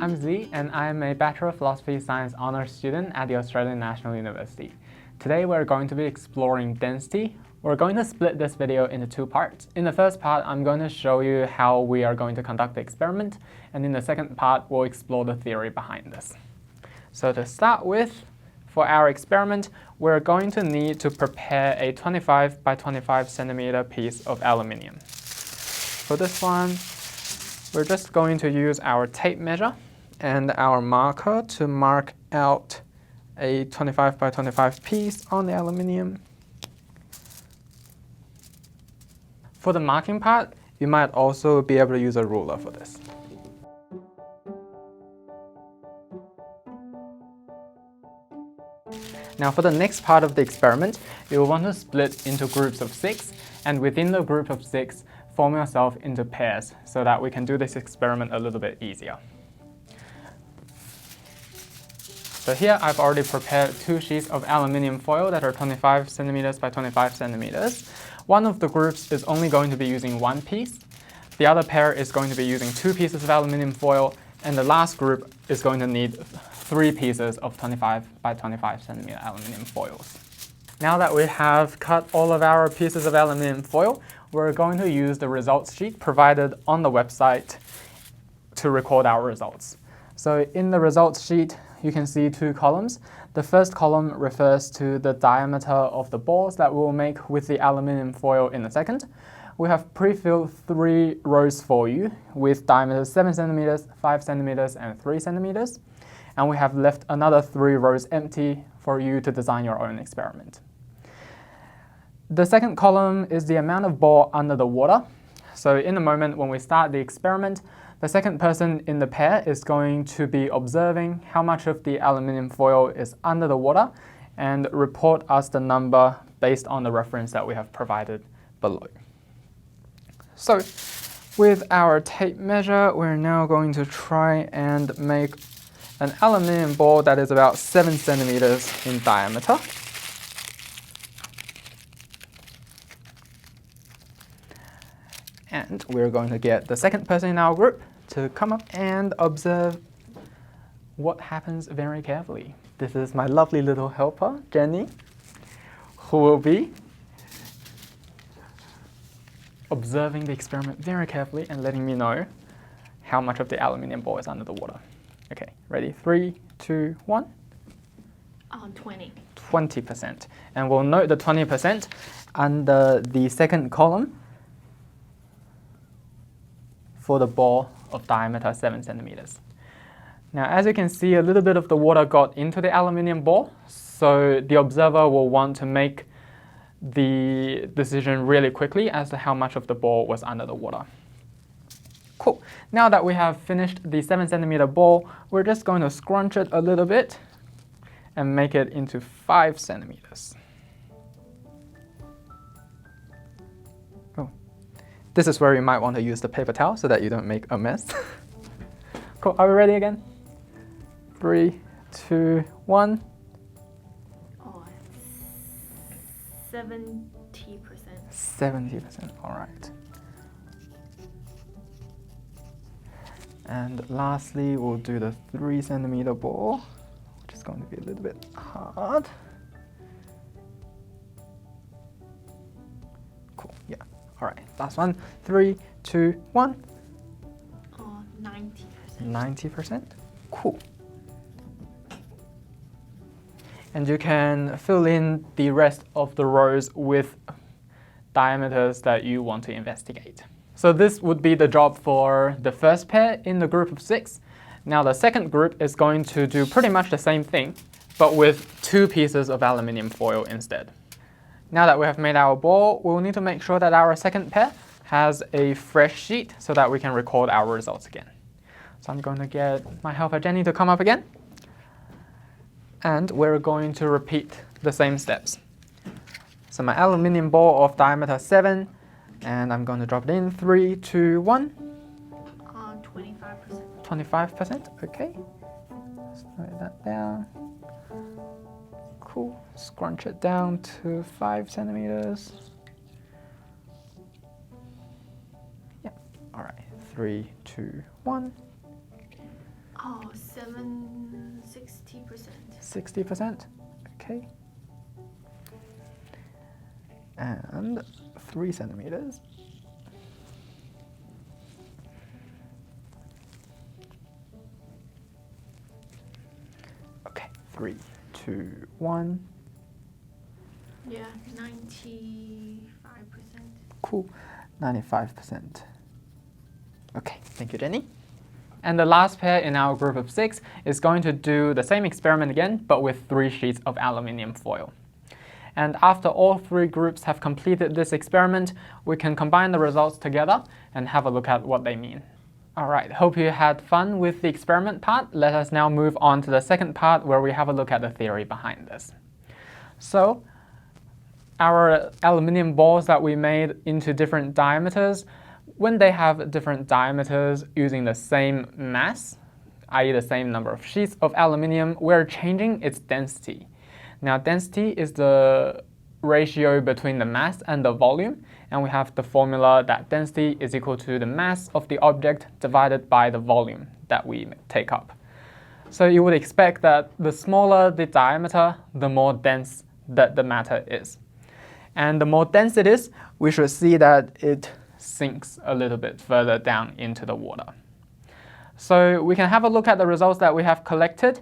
I'm Z, and I'm a Bachelor of Philosophy Science Honours student at the Australian National University. Today we're going to be exploring density. We're going to split this video into two parts. In the first part, I'm going to show you how we are going to conduct the experiment, and in the second part, we'll explore the theory behind this. So to start with, for our experiment, we're going to need to prepare a 25 by 25 centimeter piece of aluminium. For this one, we're just going to use our tape measure and our marker to mark out a 25 by 25 piece on the aluminium. For the marking part, you might also be able to use a ruler for this. Now for the next part of the experiment, you'll want to split into groups of 6, and within the group of 6, form yourself into pairs so that we can do this experiment a little bit easier. So here I've already prepared 2 sheets of aluminium foil that are 25 centimeters by 25 centimeters. One of the groups is only going to be using 1 piece. The other pair is going to be using 2 pieces of aluminium foil, and the last group is going to need 3 pieces of 25 by 25 centimeter aluminium foils. Now that we have cut all of our pieces of aluminium foil, we're going to use the results sheet provided on the website to record our results. So in the results sheet, you can see 2 columns. The first column refers to the diameter of the balls that we'll make with the aluminium foil in a second. We have pre-filled 3 rows for you with diameters 7 centimeters, 5 centimeters, and 3 centimeters. And we have left another 3 rows empty for you to design your own experiment. The second column is the amount of ball under the water. So in a moment when we start the experiment, the second person in the pair is going to be observing how much of the aluminium foil is under the water and report us the number based on the reference that we have provided below. So with our tape measure, we're now going to try and make an aluminium ball that is about 7 centimeters in diameter. And we're going to get the second person in our group to come up and observe what happens very carefully. This is my lovely little helper, Jenny, who will be observing the experiment very carefully and letting me know how much of the aluminium ball is under the water. Okay, ready? 3, 2, 1. 20. 20%. And we'll note the 20% under the second column for the ball of diameter 7 centimeters. Now, as you can see, a little bit of the water got into the aluminium ball, so the observer will want to make the decision really quickly as to how much of the ball was under the water. Cool. Now that we have finished the 7 centimeter ball, we're just going to scrunch it a little bit and make it into 5 centimeters. Oh. This is where you might want to use the paper towel so that you don't make a mess. Cool. Are we ready again? 3, 2, 1. 70%. 70%. All right. And lastly, we'll do the 3 centimeter ball, which is going to be a little bit hard. Cool, yeah. All right, last one. 3, 2, 1. 90%. 90%? Cool. And you can fill in the rest of the rows with diameters that you want to investigate. So this would be the job for the first pair in the group of 6. Now the second group is going to do pretty much the same thing, but with 2 pieces of aluminium foil instead. Now that we have made our ball, we'll need to make sure that our second pair has a fresh sheet so that we can record our results again. So I'm going to get my helper Jenny to come up again. And we're going to repeat the same steps. So my aluminium ball of diameter 7, and I'm going to drop it in. 3, 2, 1. 25%. 25%, okay. Let's write that down. Cool. Scrunch it down to 5 centimeters. Yeah. All right. 3, 2, 1. Oh, 60%. 60%. Okay. And 3 centimeters. Okay, 3, 2, 1. Yeah, 95%. Cool, 95%. Okay, thank you, Jenny. And the last pair in our group of 6 is going to do the same experiment again, but with 3 sheets of aluminium foil. And after all 3 groups have completed this experiment, we can combine the results together and have a look at what they mean. Alright, hope you had fun with the experiment part. Let us now move on to the second part where we have a look at the theory behind this. So, our aluminium balls that we made into different diameters, when they have different diameters using the same mass, i.e. the same number of sheets of aluminium, we're changing its density. Now, density is the ratio between the mass and the volume, and we have the formula that density is equal to the mass of the object divided by the volume that we take up. So you would expect that the smaller the diameter, the more dense that the matter is. And the more dense it is, we should see that it sinks a little bit further down into the water. So we can have a look at the results that we have collected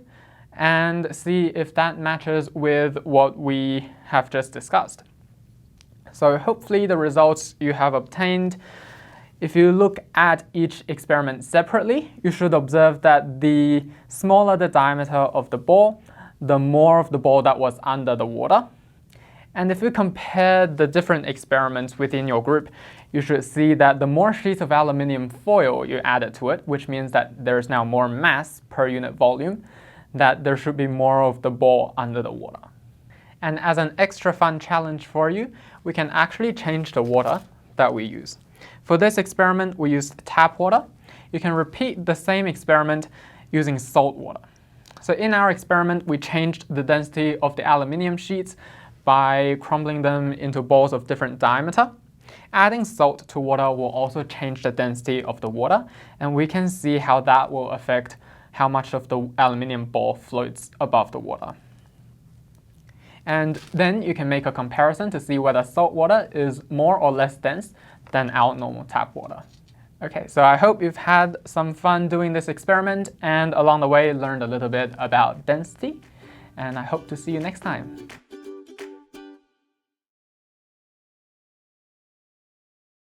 and see if that matches with what we have just discussed. So hopefully the results you have obtained, if you look at each experiment separately, you should observe that the smaller the diameter of the ball, the more of the ball that was under the water. And if you compare the different experiments within your group, you should see that the more sheets of aluminium foil you added to it, which means that there's now more mass per unit volume, that there should be more of the ball under the water. And as an extra fun challenge for you, we can actually change the water that we use. For this experiment, we used tap water. You can repeat the same experiment using salt water. So in our experiment, we changed the density of the aluminium sheets by crumbling them into balls of different diameter. Adding salt to water will also change the density of the water, and we can see how that will affect how much of the aluminium ball floats above the water. And then you can make a comparison to see whether salt water is more or less dense than our normal tap water. Okay, so I hope you've had some fun doing this experiment and along the way learned a little bit about density, and I hope to see you next time.